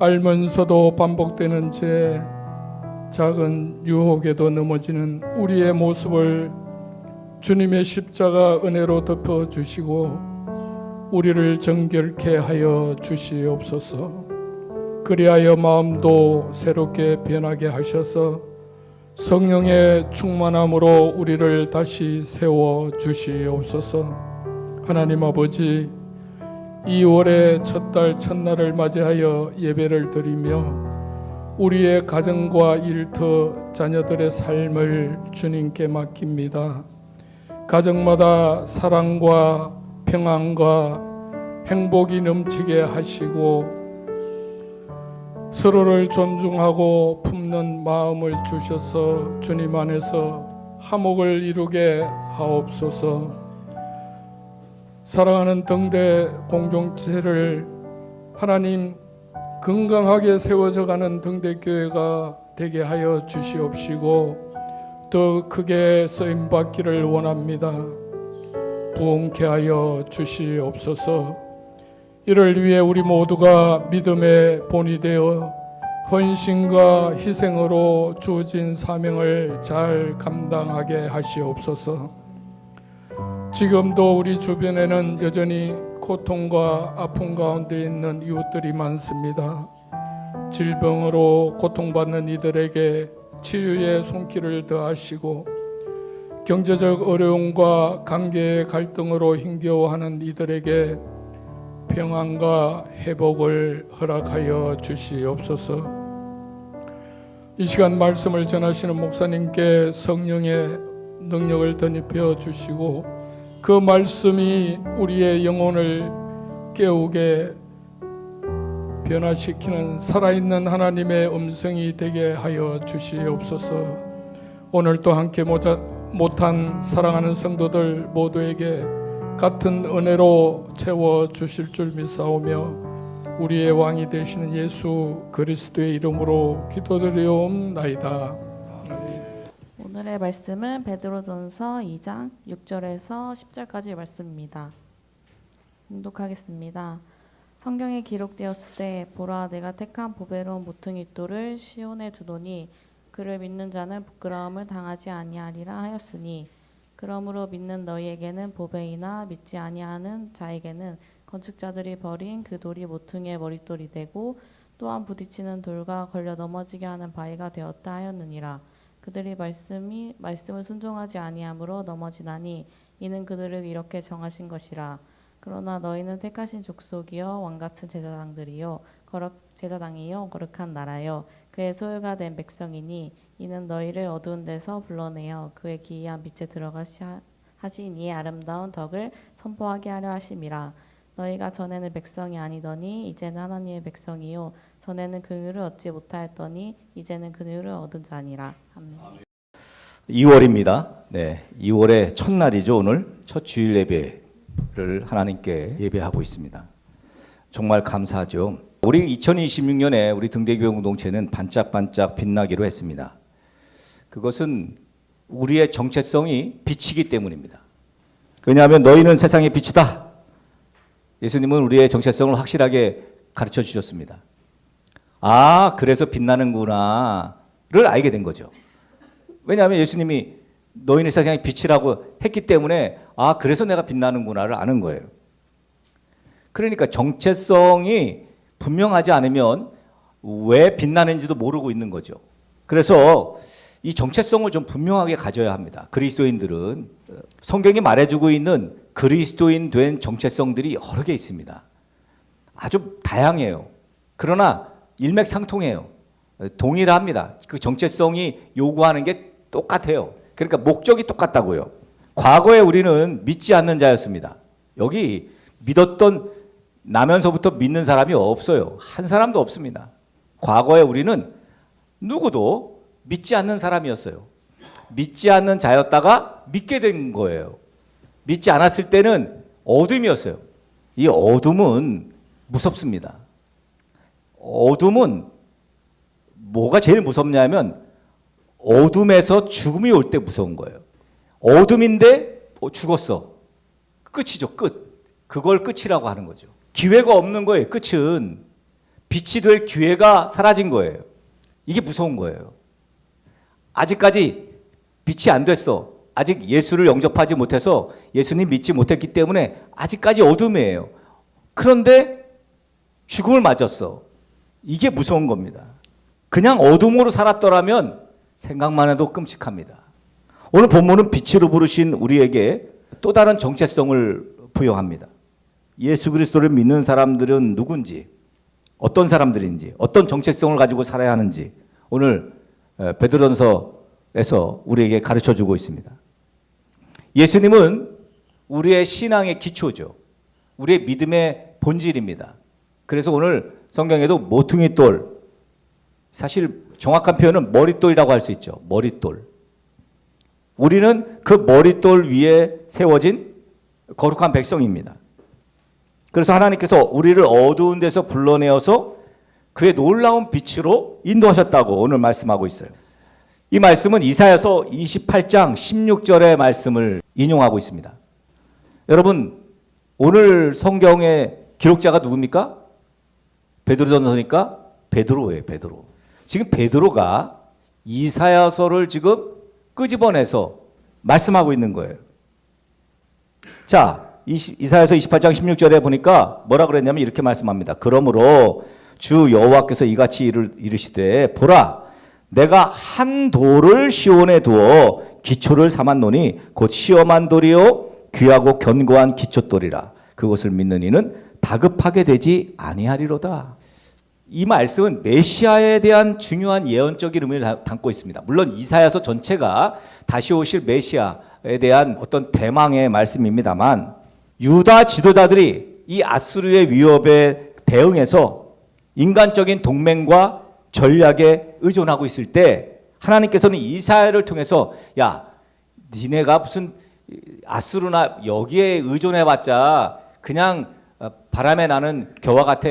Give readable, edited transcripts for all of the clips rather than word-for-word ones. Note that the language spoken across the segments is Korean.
알면서도 반복되는 죄, 작은 유혹에도 넘어지는 우리의 모습을 주님의 십자가 은혜로 덮어주시고 우리를 정결케 하여 주시옵소서. 그리하여 마음도 새롭게 변하게 하셔서 성령의 충만함으로 우리를 다시 세워 주시옵소서. 하나님 아버지, 2월의 첫 달 첫날을 맞이하여 예배를 드리며 우리의 가정과 일터, 자녀들의 삶을 주님께 맡깁니다. 가정마다 사랑과 평안과 행복이 넘치게 하시고 서로를 존중하고 품는 마음을 주셔서 주님 안에서 화목을 이루게 하옵소서. 사랑하는 등대 공동체를 하나님 건강하게 세워져 가는 등대교회가 되게 하여 주시옵시고 더 크게 쓰임받기를 원합니다. 부흥케 하여 주시옵소서. 이를 위해 우리 모두가 믿음의 본이 되어 헌신과 희생으로 주어진 사명을 잘 감당하게 하시옵소서. 지금도 우리 주변에는 여전히 고통과 아픔 가운데 있는 이웃들이 많습니다. 질병으로 고통받는 이들에게 치유의 손길을 더하시고 경제적 어려움과 관계의 갈등으로 힘겨워하는 이들에게 평안과 회복을 허락하여 주시옵소서. 이 시간 말씀을 전하시는 목사님께 성령의 능력을 덧입혀 주시고 그 말씀이 우리의 영혼을 깨우게 변화시키는 살아있는 하나님의 음성이 되게 하여 주시옵소서. 오늘 또 함께 못한 사랑하는 성도들 모두에게 같은 은혜로 채워 주실 줄 믿사오며 우리의 왕이 되시는 예수 그리스도의 이름으로 기도드리옵나이다. 오늘의 말씀은 베드로전서 2장 6절에서 10절까지 말씀입니다. 봉독하겠습니다. 성경에 기록되었을 때 보라 내가 택한 보배로운 모퉁이 돌을 시온에 두노니 그를 믿는 자는 부끄러움을 당하지 아니하리라 하였으니 그러므로 믿는 너희에게는 보배이나 믿지 아니하는 자에게는 건축자들이 버린 그 돌이 모퉁이의 머릿돌이 되고 또한 부딪히는 돌과 걸려 넘어지게 하는 바위가 되었다 하였느니라. 그들이 말씀을 순종하지 아니함으로 넘어지나니 이는 그들을 이렇게 정하신 것이라. 그러나 너희는 택하신 족속이요 왕같은 제사장이요 거룩한 나라요 그의 소유가 된 백성이니 이는 너희를 어두운 데서 불러내어 그의 기이한 빛에 들어가신 이의 아름다운 덕을 선포하게 하려 하심이라. 너희가 전에는 백성이 아니더니 이제는 하나님의 백성이요 전에는 긍휼을 얻지 못하였더니 이제는 긍휼을 얻은 자니라. 아멘. 2월입니다. 네, 2월의 첫날이죠. 오늘 첫 주일 예배를 하나님께 예배하고 있습니다. 정말 감사하죠. 우리 2026년에 우리 등대교회 공동체는 반짝반짝 빛나기로 했습니다. 그것은 우리의 정체성이 빛이기 때문입니다. 왜냐하면 너희는 세상의 빛이다. 예수님은 우리의 정체성을 확실하게 가르쳐 주셨습니다. 아, 그래서 빛나는구나를 알게 된 거죠. 왜냐하면 예수님이 너희는 세상의 빛이라고 했기 때문에 아, 그래서 내가 빛나는구나를 아는 거예요. 그러니까 정체성이 분명하지 않으면 왜 빛나는지도 모르고 있는 거죠. 그래서 이 정체성을 좀 분명하게 가져야 합니다. 그리스도인들은 성경이 말해주고 있는 그리스도인 된 정체성들이 여러 개 있습니다. 아주 다양해요. 그러나 일맥상통해요. 동일합니다. 그 정체성이 요구하는 게 똑같아요. 그러니까 목적이 똑같다고요. 과거에 우리는 믿지 않는 자였습니다. 여기 믿었던 나면서부터 믿는 사람이 없어요. 한 사람도 없습니다. 과거에 우리는 누구도 믿지 않는 사람이었어요. 믿지 않는 자였다가 믿게 된 거예요. 믿지 않았을 때는 어둠이었어요. 이 어둠은 무섭습니다. 어둠은 뭐가 제일 무섭냐면 어둠에서 죽음이 올 때 무서운 거예요. 어둠인데 죽었어. 끝이죠, 끝. 그걸 끝이라고 하는 거죠. 기회가 없는 거예요, 끝은. 빛이 될 기회가 사라진 거예요. 이게 무서운 거예요. 아직까지 빛이 안 됐어. 아직 예수를 영접하지 못해서 예수님 믿지 못했기 때문에 아직까지 어둠이에요. 그런데 죽음을 맞았어. 이게 무서운 겁니다. 그냥 어둠으로 살았더라면 생각만 해도 끔찍합니다. 오늘 본문은 빛으로 부르신 우리에게 또 다른 정체성을 부여합니다. 예수 그리스도를 믿는 사람들은 누군지, 어떤 사람들인지, 어떤 정체성을 가지고 살아야 하는지 오늘 베드로전서에서 우리에게 가르쳐주고 있습니다. 예수님은 우리의 신앙의 기초죠. 우리의 믿음의 본질입니다. 그래서 오늘 성경에도 모퉁이돌, 사실 정확한 표현은 머릿돌이라고 할 수 있죠. 머릿돌. 우리는 그 머릿돌 위에 세워진 거룩한 백성입니다. 그래서 하나님께서 우리를 어두운 데서 불러내어서 그의 놀라운 빛으로 인도하셨다고 오늘 말씀하고 있어요. 이 말씀은 이사야서 28장 16절의 말씀을 인용하고 있습니다. 여러분, 오늘 성경의 기록자가 누굽니까? 베드로전서니까 베드로예요, 베드로. 지금 베드로가 이사야서를 지금 끄집어내서 말씀하고 있는 거예요. 자, 이사야서 28장 16절에 보니까 뭐라 그랬냐면 이렇게 말씀합니다. 그러므로 주 여호와께서 이같이 이르시되 보라 내가 한 돌을 시온에 두어 기초를 삼았노니 곧 시험한 돌이요 귀하고 견고한 기초돌이라 그것을 믿는 이는 다급하게 되지 아니하리로다. 이 말씀은 메시아에 대한 중요한 예언적인 의미를 담고 있습니다. 물론 이사야서 전체가 다시 오실 메시아에 대한 어떤 대망의 말씀입니다만 유다 지도자들이 이 아수르의 위협에 대응해서 인간적인 동맹과 전략에 의존하고 있을 때 하나님께서는 이사야를 통해서 야, 니네가 무슨 아수르나 여기에 의존해봤자 그냥 바람에 나는 겨와 같아.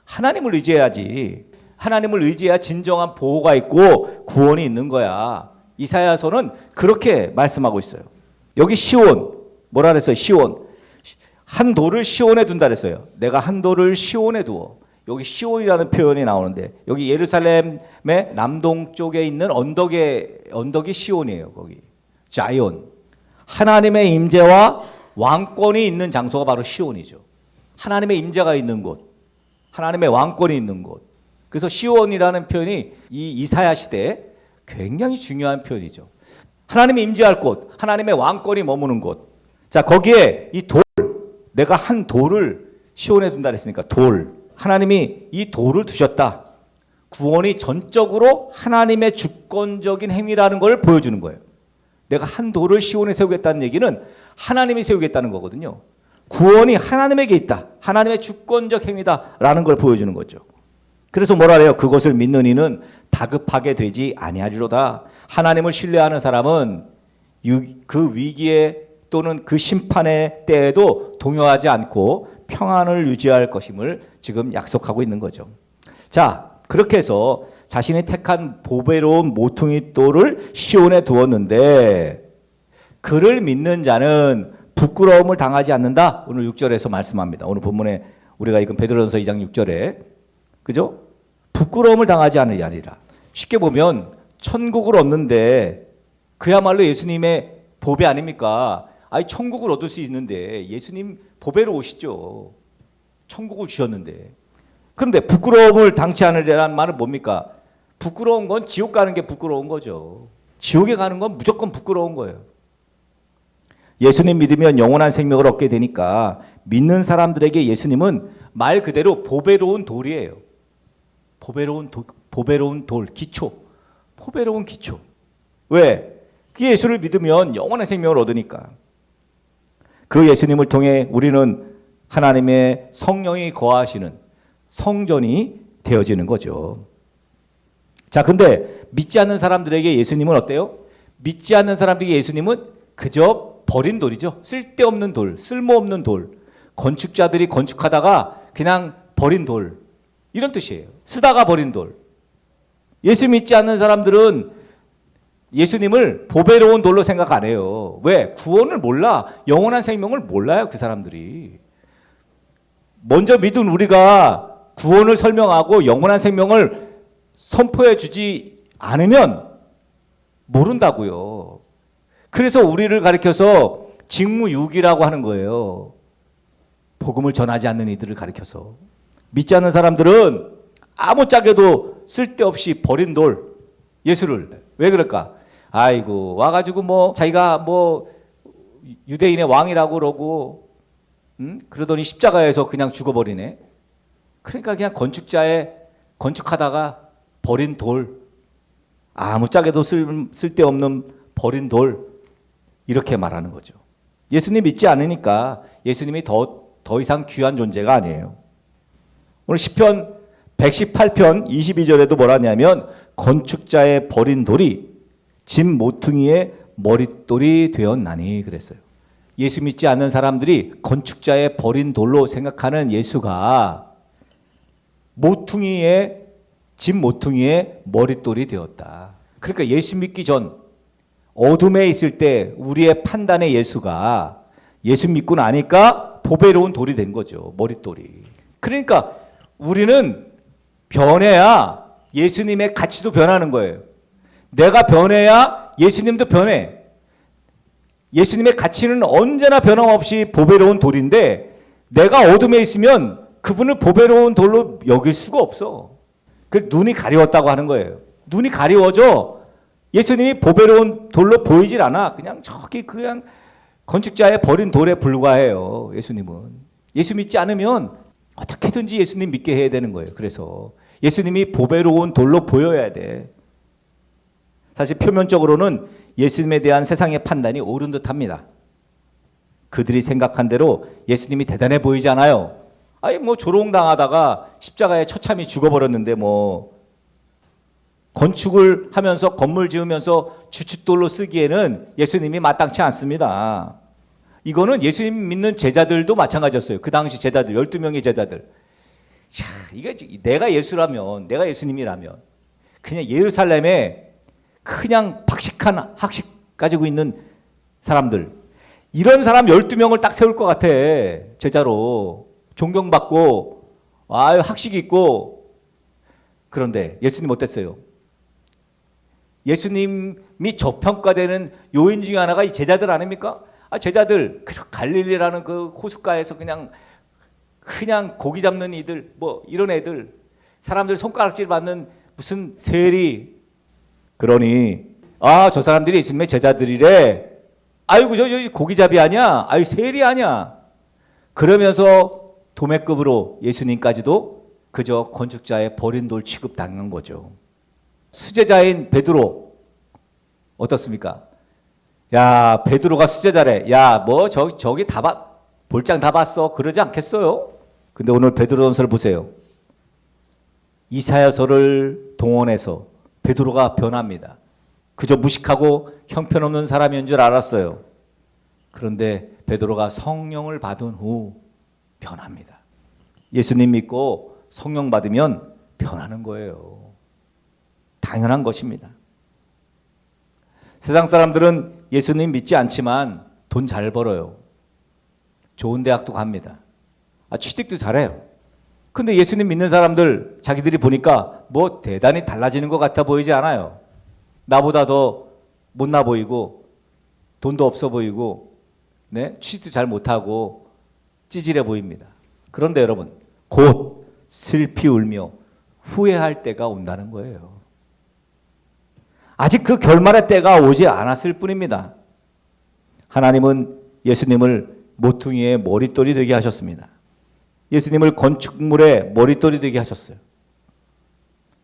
하나님을 의지해야지. 하나님을 의지해야 진정한 보호가 있고 구원이 있는 거야. 이사야서는 그렇게 말씀하고 있어요. 여기 시온, 뭐라 그랬어요? 시온. 한 돌을 시온에 둔다 그랬어요. 내가 한 돌을 시온에 두어. 여기 시온이라는 표현이 나오는데 여기 예루살렘의 남동쪽에 있는 언덕이 시온이에요. 거기 자이온. 하나님의 임재와 왕권이 있는 장소가 바로 시온이죠. 하나님의 임재가 있는 곳, 하나님의 왕권이 있는 곳. 그래서 시온이라는 표현이 이 이사야 시대에 굉장히 중요한 표현이죠. 하나님이 임재할 곳, 하나님의 왕권이 머무는 곳. 자, 거기에 이 돌, 내가 한 돌을 시온에 둔다 그랬으니까 돌. 하나님이 이 돌을 두셨다. 구원이 전적으로 하나님의 주권적인 행위라는 걸 보여주는 거예요. 내가 한 돌을 시온에 세우겠다는 얘기는 하나님이 세우겠다는 거거든요. 구원이 하나님에게 있다. 하나님의 주권적 행위다라는 걸 보여주는 거죠. 그래서 뭐라 해요? 그것을 믿는 이는 다급하게 되지 아니하리로다. 하나님을 신뢰하는 사람은 그 위기에 또는 그 심판의 때에도 동요하지 않고 평안을 유지할 것임을 지금 약속하고 있는 거죠. 자, 그렇게 해서 자신이 택한 보배로운 모퉁이돌을 시온에 두었는데 그를 믿는 자는 부끄러움을 당하지 않는다. 오늘 6절에서 말씀합니다. 오늘 본문에 우리가 읽은 베드로전서 2장 6절에 그죠? 부끄러움을 당하지 않으리라. 쉽게 보면 천국을 얻는데 그야말로 예수님의 보배 아닙니까? 아니 천국을 얻을 수 있는데 예수님 보배로 오시죠. 천국을 주셨는데. 그런데 부끄러움을 당치 않으리라는 말은 뭡니까? 부끄러운 건 지옥 가는 게 부끄러운 거죠. 지옥에 가는 건 무조건 부끄러운 거예요. 예수님 믿으면 영원한 생명을 얻게 되니까 믿는 사람들에게 예수님은 말 그대로 보배로운 돌이에요. 보배로운 돌, 기초. 보배로운 기초. 왜? 그 예수를 믿으면 영원한 생명을 얻으니까. 그 예수님을 통해 우리는 하나님의 성령이 거하시는 성전이 되어지는 거죠. 자, 근데 믿지 않는 사람들에게 예수님은 어때요? 믿지 않는 사람들에게 예수님은 그저 버린 돌이죠. 쓸데없는 돌, 쓸모없는 돌. 건축자들이 건축하다가 그냥 버린 돌. 이런 뜻이에요. 쓰다가 버린 돌. 예수 믿지 않는 사람들은 예수님을 보배로운 돌로 생각 안 해요. 왜? 구원을 몰라. 영원한 생명을 몰라요, 그 사람들이. 먼저 믿은 우리가 구원을 설명하고 영원한 생명을 선포해 주지 않으면 모른다고요. 그래서 우리를 가리켜서 직무유기라고 하는 거예요. 복음을 전하지 않는 이들을 가리켜서. 믿지 않는 사람들은 아무짝에도 쓸데없이 버린 돌, 예수를. 왜 그럴까? 아이고, 와가지고 뭐 자기가 뭐 유대인의 왕이라고 그러고, 그러더니 십자가에서 그냥 죽어버리네. 그러니까 그냥 건축하다가 버린 돌, 아무짝에도 쓸데없는 버린 돌, 이렇게 말하는 거죠. 예수님 믿지 않으니까 예수님이 더 이상 귀한 존재가 아니에요. 오늘 시편 118편 22절에도 뭐라 하냐면 건축자의 버린 돌이 집 모퉁이의 머릿돌이 되었나니 그랬어요. 예수 믿지 않는 사람들이 건축자의 버린 돌로 생각하는 예수가 집 모퉁이의 머릿돌이 되었다. 그러니까 예수 믿기 전 어둠에 있을 때 우리의 판단의 예수가 예수 믿고 나니까 보배로운 돌이 된 거죠. 머릿돌이. 그러니까 우리는 변해야 예수님의 가치도 변하는 거예요. 내가 변해야 예수님도 변해. 예수님의 가치는 언제나 변함없이 보배로운 돌인데 내가 어둠에 있으면 그분을 보배로운 돌로 여길 수가 없어. 그 눈이 가리웠다고 하는 거예요. 눈이 가리워져 예수님이 보배로운 돌로 보이질 않아. 그냥 저기 그냥 건축자의 버린 돌에 불과해요. 예수님은. 예수 믿지 않으면 어떻게든지 예수님 믿게 해야 되는 거예요. 그래서 예수님이 보배로운 돌로 보여야 돼. 사실 표면적으로는 예수님에 대한 세상의 판단이 옳은 듯합니다. 그들이 생각한 대로 예수님이 대단해 보이지 않아요. 아니 뭐 조롱당하다가 십자가에 처참히 죽어버렸는데 뭐 건축을 하면서 건물 지으면서 주춧돌로 쓰기에는 예수님이 마땅치 않습니다. 이거는 예수님 믿는 제자들도 마찬가지였어요. 그 당시 제자들 12명의 제자들. 야, 이게 내가 예수라면, 내가 예수님이라면 그냥 예루살렘에 그냥 박식한 학식 가지고 있는 사람들, 이런 사람 12명을 딱 세울 것 같아. 제자로 존경받고 학식 있고. 그런데 예수님 어땠어요? 예수님이 저평가되는 요인 중에 하나가 이 제자들 아닙니까? 제자들 갈릴리라는 그 호숫가에서 그냥 고기 잡는 이들, 뭐 이런 애들, 사람들 손가락질 받는 무슨 세리. 그러니 저 사람들이 예수님의 제자들이래. 아이고 저 고기잡이 아니야? 아유 세리 아니야? 그러면서 도매급으로 예수님까지도 그저 건축자의 버린 돌 취급 당한 거죠. 수제자인 베드로 어떻습니까? 야, 베드로가 수제자래. 야, 뭐 저기 볼장 다 봤어. 그러지 않겠어요? 근데 오늘 베드로전서를 보세요. 이사야서를 동원해서 베드로가 변합니다. 그저 무식하고 형편없는 사람인 줄 알았어요. 그런데 베드로가 성령을 받은 후 변합니다. 예수님 믿고 성령 받으면 변하는 거예요. 당연한 것입니다. 세상 사람들은 예수님 믿지 않지만 돈 잘 벌어요. 좋은 대학도 갑니다. 취직도 잘해요. 근데 예수님 믿는 사람들 자기들이 보니까 뭐 대단히 달라지는 것 같아 보이지 않아요. 나보다 더 못나 보이고 돈도 없어 보이고 취직도 잘 못하고 찌질해 보입니다. 그런데 여러분, 곧 슬피 울며 후회할 때가 온다는 거예요. 아직 그 결말의 때가 오지 않았을 뿐입니다. 하나님은 예수님을 모퉁이의 머릿돌이 되게 하셨습니다. 예수님을 건축물의 머릿돌이 되게 하셨어요.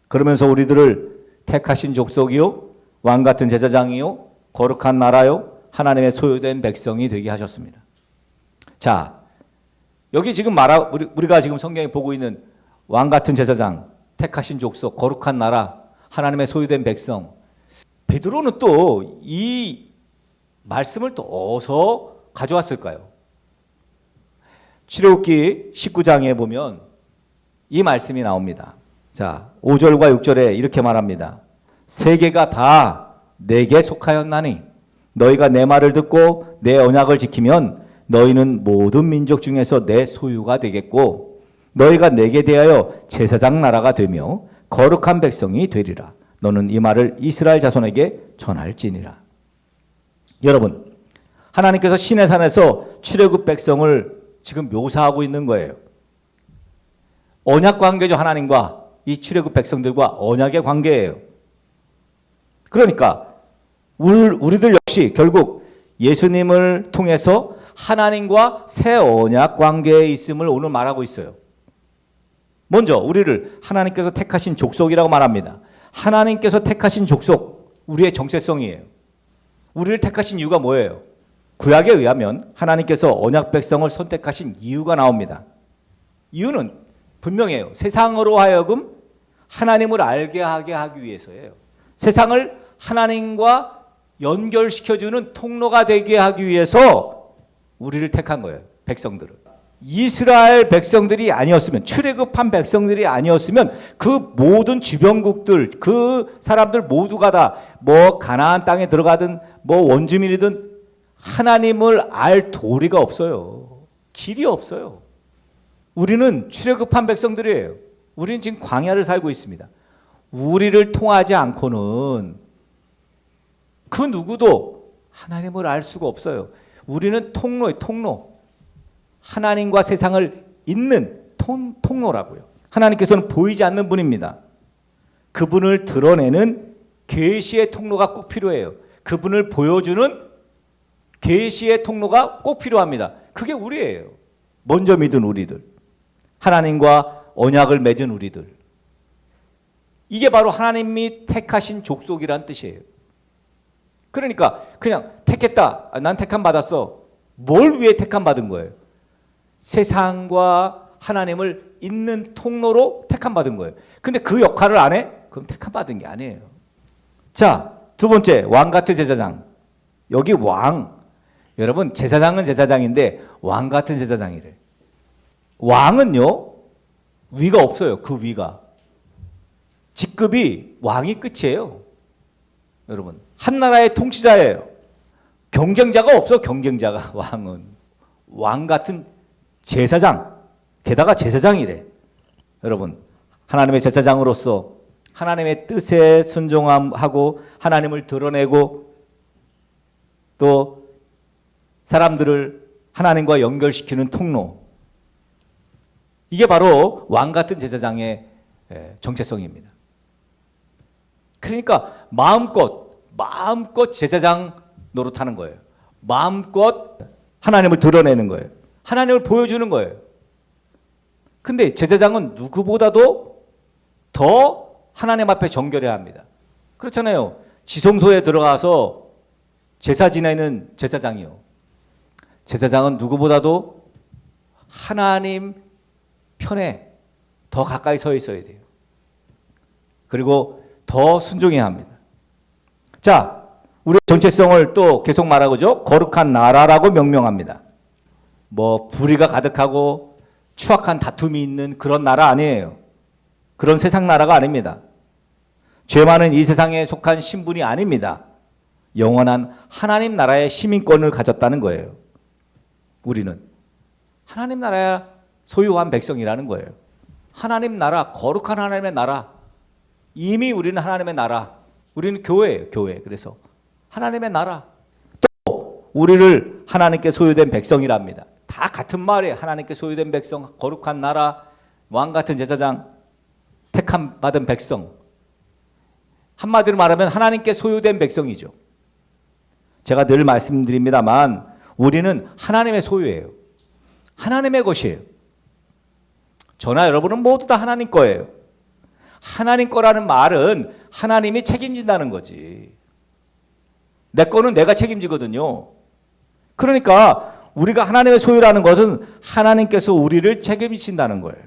그러면서 우리들을 택하신 족속이요, 왕같은 제사장이요, 거룩한 나라요, 하나님의 소유된 백성이 되게 하셨습니다. 자, 여기 지금 우리가 지금 성경에 보고 있는 왕같은 제사장, 택하신 족속, 거룩한 나라, 하나님의 소유된 백성. 베드로는 또 이 말씀을 또 어디서 가져왔을까요? 출애굽기 19장에 보면 이 말씀이 나옵니다. 자, 5절과 6절에 이렇게 말합니다. 세계가 다 내게 속하였나니 너희가 내 말을 듣고 내 언약을 지키면 너희는 모든 민족 중에서 내 소유가 되겠고 너희가 내게 대하여 제사장 나라가 되며 거룩한 백성이 되리라. 너는 이 말을 이스라엘 자손에게 전할지니라. 여러분, 하나님께서 시내산에서 출애굽 백성을 지금 묘사하고 있는 거예요. 언약 관계죠. 하나님과 이 출애굽 백성들과 언약의 관계예요. 그러니까 우리들 역시 결국 예수님을 통해서 하나님과 새 언약 관계에 있음을 오늘 말하고 있어요. 먼저 우리를 하나님께서 택하신 족속이라고 말합니다. 하나님께서 택하신 족속, 우리의 정체성이에요. 우리를 택하신 이유가 뭐예요? 구약에 의하면 하나님께서 언약 백성을 선택하신 이유가 나옵니다. 이유는 분명해요. 세상으로 하여금 하나님을 알게 하게 하기 위해서예요. 세상을 하나님과 연결시켜주는 통로가 되게 하기 위해서 우리를 택한 거예요. 백성들을. 이스라엘 백성들이 아니었으면, 출애굽한 백성들이 아니었으면 그 모든 주변국들, 그 사람들 모두가 다 뭐 가나안 땅에 들어가든 뭐 원주민이든 하나님을 알 도리가 없어요. 길이 없어요. 우리는 출애굽한 백성들이에요. 우리는 지금 광야를 살고 있습니다. 우리를 통하지 않고는 그 누구도 하나님을 알 수가 없어요. 우리는 통로예요, 통로. 하나님과 세상을 잇는 통로라고요. 하나님께서는 보이지 않는 분입니다. 그분을 드러내는 계시의 통로가 꼭 필요해요. 그분을 보여주는 계시의 통로가 꼭 필요합니다. 그게 우리예요. 먼저 믿은 우리들. 하나님과 언약을 맺은 우리들. 이게 바로 하나님이 택하신 족속이란 뜻이에요. 그러니까 그냥 택했다. 난 택함 받았어. 뭘 위해 택함 받은 거예요? 세상과 하나님을 잇는 통로로 택함 받은 거예요. 근데 그 역할을 안 해? 그럼 택함 받은 게 아니에요. 자, 두 번째, 왕 같은 제사장. 여기 왕. 여러분, 제사장은 제사장인데 왕 같은 제사장이래. 왕은요, 위가 없어요. 그 위가. 직급이 왕이 끝이에요. 여러분, 한 나라의 통치자예요. 경쟁자가 없어, 경쟁자가. 왕은. 왕 같은 제사장. 게다가 제사장이래. 여러분, 하나님의 제사장으로서 하나님의 뜻에 순종하고 하나님을 드러내고 또 사람들을 하나님과 연결시키는 통로. 이게 바로 왕 같은 제사장의 정체성입니다. 그러니까 마음껏 제사장 노릇하는 거예요. 마음껏 하나님을 드러내는 거예요. 하나님을 보여주는 거예요. 근데 제사장은 누구보다도 더 하나님 앞에 정결해야 합니다. 그렇잖아요. 지성소에 들어가서 제사 지내는 제사장이요. 제사장은 누구보다도 하나님 편에 더 가까이 서 있어야 돼요. 그리고 더 순종해야 합니다. 자, 우리의 정체성을 또 계속 말하고죠. 거룩한 나라라고 명명합니다. 뭐 불의가 가득하고 추악한 다툼이 있는 그런 나라 아니에요. 그런 세상 나라가 아닙니다. 죄 많은 이 세상에 속한 신분이 아닙니다. 영원한 하나님 나라의 시민권을 가졌다는 거예요. 우리는 하나님 나라의 소유한 백성이라는 거예요. 하나님 나라, 거룩한 하나님의 나라. 이미 우리는 하나님의 나라. 우리는 교회예요, 교회. 그래서 하나님의 나라. 또 우리를 하나님께 소유된 백성이랍니다. 다 같은 말이에요. 하나님께 소유된 백성, 거룩한 나라, 왕 같은 제사장, 택함 받은 백성. 한마디로 말하면 하나님께 소유된 백성이죠. 제가 늘 말씀드립니다만 우리는 하나님의 소유예요. 하나님의 것이에요. 저나 여러분은 모두 다 하나님 거예요. 하나님 거라는 말은 하나님이 책임진다는 거지. 내 거는 내가 책임지거든요. 그러니까 우리가 하나님의 소유라는 것은 하나님께서 우리를 책임지신다는 거예요.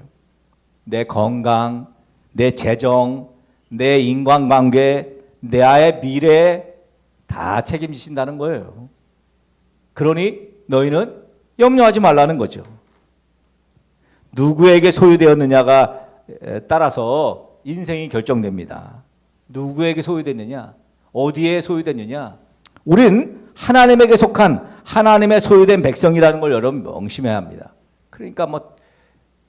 내 건강, 내 재정, 내 인간관계, 내 아이의 미래 다 책임지신다는 거예요. 그러니 너희는 염려하지 말라는 거죠. 누구에게 소유되었느냐가 따라서 인생이 결정됩니다. 누구에게 소유됐느냐? 어디에 소유됐느냐? 우린 하나님에게 속한 하나님의 소유된 백성이라는 걸 여러분 명심해야 합니다. 그러니까 뭐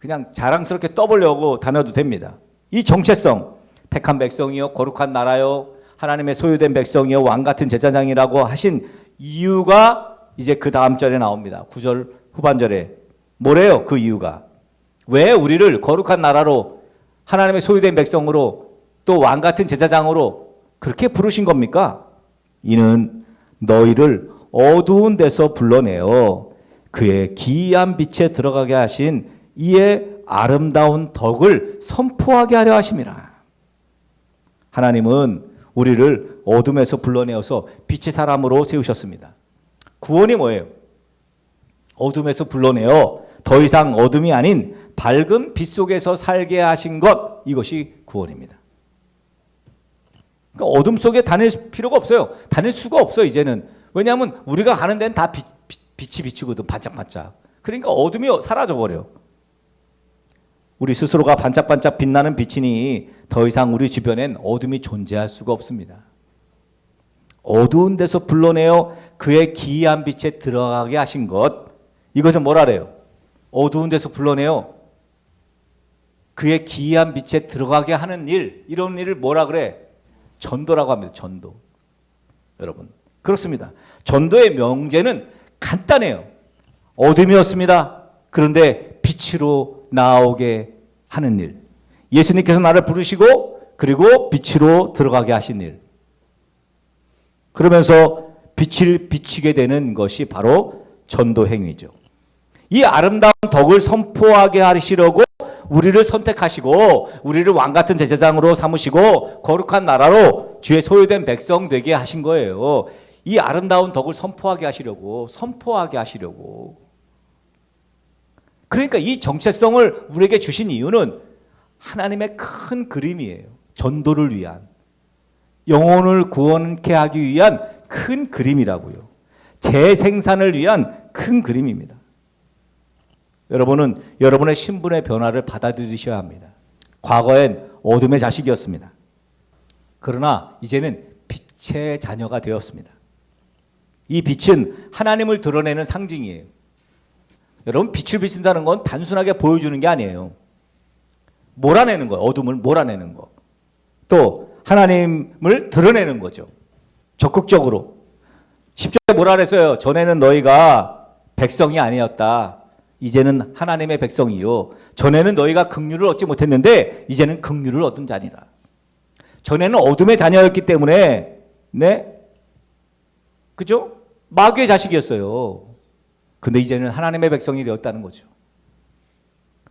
그냥 자랑스럽게 떠보려고 다녀도 됩니다. 이 정체성, 택한 백성이요, 거룩한 나라요, 하나님의 소유된 백성이요, 왕 같은 제사장이라고 하신 이유가 이제 그 다음 절에 나옵니다. 9절 후반절에. 뭐래요? 그 이유가. 왜 우리를 거룩한 나라로, 하나님의 소유된 백성으로, 또 왕 같은 제사장으로 그렇게 부르신 겁니까? 이는 너희를 어두운 데서 불러내어 그의 기이한 빛에 들어가게 하신 이의 아름다운 덕을 선포하게 하려 하심이라. 하나님은 우리를 어둠에서 불러내어서 빛의 사람으로 세우셨습니다. 구원이 뭐예요? 어둠에서 불러내어 더 이상 어둠이 아닌 밝은 빛 속에서 살게 하신 것, 이것이 구원입니다. 그러니까 어둠 속에 다닐 필요가 없어요. 다닐 수가 없어요, 이제는. 왜냐하면 우리가 가는 데는 다 빛이 비치거든, 반짝반짝. 그러니까 어둠이 사라져버려. 우리 스스로가 반짝반짝 빛나는 빛이니 더 이상 우리 주변엔 어둠이 존재할 수가 없습니다. 어두운 데서 불러내어 그의 기이한 빛에 들어가게 하신 것, 이것은 뭐라래요? 어두운 데서 불러내어 그의 기이한 빛에 들어가게 하는 일, 이런 일을 뭐라 그래? 전도라고 합니다. 전도. 여러분, 그렇습니다. 전도의 명제는 간단해요. 어둠이었습니다. 그런데 빛으로 나오게 하는 일. 예수님께서 나를 부르시고 그리고 빛으로 들어가게 하신 일. 그러면서 빛을 비치게 되는 것이 바로 전도 행위죠. 이 아름다운 덕을 선포하게 하시려고 우리를 선택하시고 우리를 왕 같은 제사장으로 삼으시고 거룩한 나라로 주의 소유된 백성 되게 하신 거예요. 이 아름다운 덕을 선포하게 하시려고. 그러니까 이 정체성을 우리에게 주신 이유는 하나님의 큰 그림이에요. 전도를 위한, 영혼을 구원케 하기 위한 큰 그림이라고요. 재생산을 위한 큰 그림입니다. 여러분은 여러분의 신분의 변화를 받아들이셔야 합니다. 과거엔 어둠의 자식이었습니다. 그러나 이제는 빛의 자녀가 되었습니다. 이 빛은 하나님을 드러내는 상징이에요. 여러분, 빛을 비춘다는 건 단순하게 보여주는 게 아니에요. 몰아내는 거예요. 어둠을 몰아내는 거. 또 하나님을 드러내는 거죠. 적극적으로. 10절에 뭐라 그랬어요? 전에는 너희가 백성이 아니었다. 이제는 하나님의 백성이요. 전에는 너희가 긍휼을 얻지 못했는데 이제는 긍휼을 얻은 자니라. 전에는 어둠의 자녀였기 때문에, 네? 그죠? 마귀의 자식이었어요. 근데 이제는 하나님의 백성이 되었다는 거죠.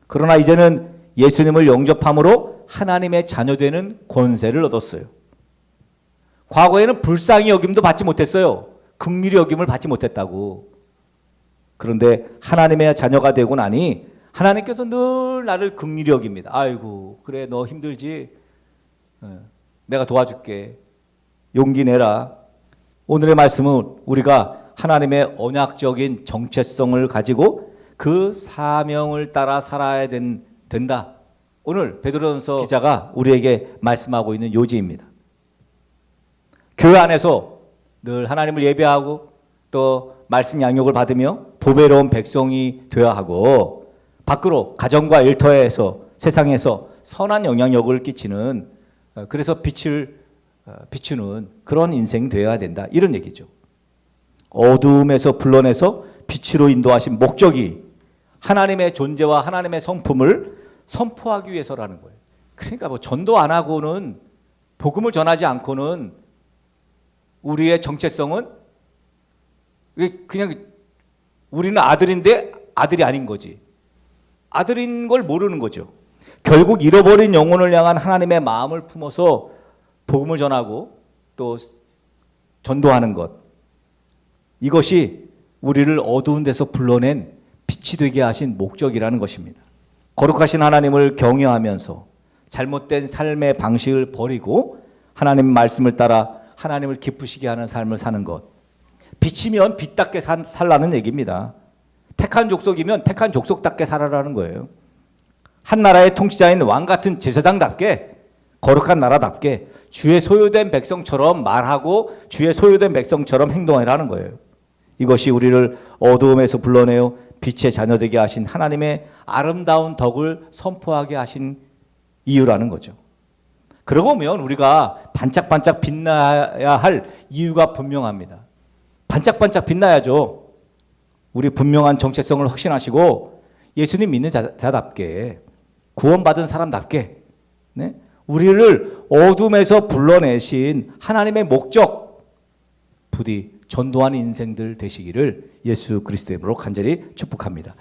그러나 이제는 예수님을 영접함으로 하나님의 자녀 되는 권세를 얻었어요. 과거에는 불쌍히 여김도 받지 못했어요. 긍휼히 여김을 받지 못했다고. 그런데 하나님의 자녀가 되고 나니 하나님께서 늘 나를 긍휼히 여깁니다. 아이고, 그래, 너 힘들지? 내가 도와줄게. 용기 내라. 오늘의 말씀은 우리가 하나님의 언약적인 정체성을 가지고 그 사명을 따라 살아야 된다. 오늘 베드로전서 기자가 우리에게 말씀하고 있는 요지입니다. 교회 안에서 늘 하나님을 예배하고 또 말씀 양육을 받으며 보배로운 백성이 되어야 하고, 밖으로 가정과 일터에서 세상에서 선한 영향력을 끼치는, 그래서 빛을 비추는 그런 인생 되어야 된다, 이런 얘기죠. 어두움에서 불러내서 빛으로 인도하신 목적이 하나님의 존재와 하나님의 성품을 선포하기 위해서라는 거예요. 그러니까 뭐 전도 안 하고는, 복음을 전하지 않고는 우리의 정체성은 그냥 우리는 아들인데 아들이 아닌 거지. 아들인 걸 모르는 거죠. 결국 잃어버린 영혼을 향한 하나님의 마음을 품어서 복음을 전하고 또 전도하는 것, 이것이 우리를 어두운 데서 불러낸 빛이 되게 하신 목적이라는 것입니다. 거룩하신 하나님을 경외하면서 잘못된 삶의 방식을 버리고 하나님 말씀을 따라 하나님을 기쁘시게 하는 삶을 사는 것. 빛이면 빛답게 살라는 얘기입니다. 택한 족속이면 택한 족속답게 살아라는 거예요. 한 나라의 통치자인 왕 같은 제사장답게, 거룩한 나라답게 주의 소유된 백성처럼 말하고 주의 소유된 백성처럼 행동하라는 거예요. 이것이 우리를 어두움에서 불러내어 빛의 자녀되게 하신 하나님의 아름다운 덕을 선포하게 하신 이유라는 거죠. 그러고 보면 우리가 반짝반짝 빛나야 할 이유가 분명합니다. 반짝반짝 빛나야죠. 우리 분명한 정체성을 확신하시고 예수님 믿는 자답게, 구원받은 사람답게, 네? 우리를 어둠에서 불러내신 하나님의 목적 부디 전도하는 인생들 되시기를 예수 그리스도의 이름으로 간절히 축복합니다.